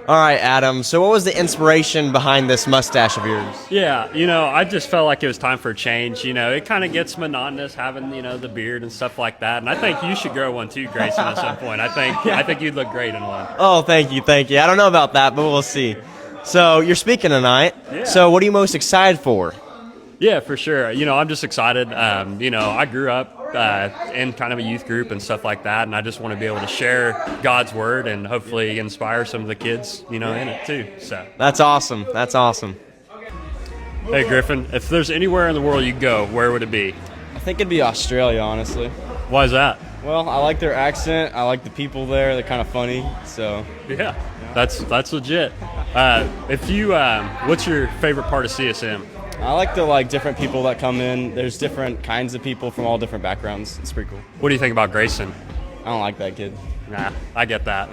All right, Adam. So, what was the inspiration behind this mustache of yours? Yeah, I just felt like it was time for a change. It kind of gets monotonous having, the beard and stuff like that. And I think you should grow one too, Grayson, at some point. I think you'd look great in one. Oh, thank you, thank you. I don't know about that, but we'll see. So, you're speaking tonight. Yeah. So, what are you most excited for? Yeah, for sure. I'm just excited. I grew up in kind of a youth group and stuff like that, and I just want to be able to share God's word and hopefully inspire some of the kids, in it too. So That's awesome. That's awesome. hey, Griffin, if there's anywhere in the world you go, where would it be? I think it'd be Australia, honestly. Why is that? Well, I like their accent. I like the people there. They're kind of funny. So Yeah, that's legit. What's your favorite part of CSM? I like the different people that come in. There's different kinds of people from all different backgrounds. It's pretty cool. What do you think about Grayson? I don't like that kid. Nah, I get that.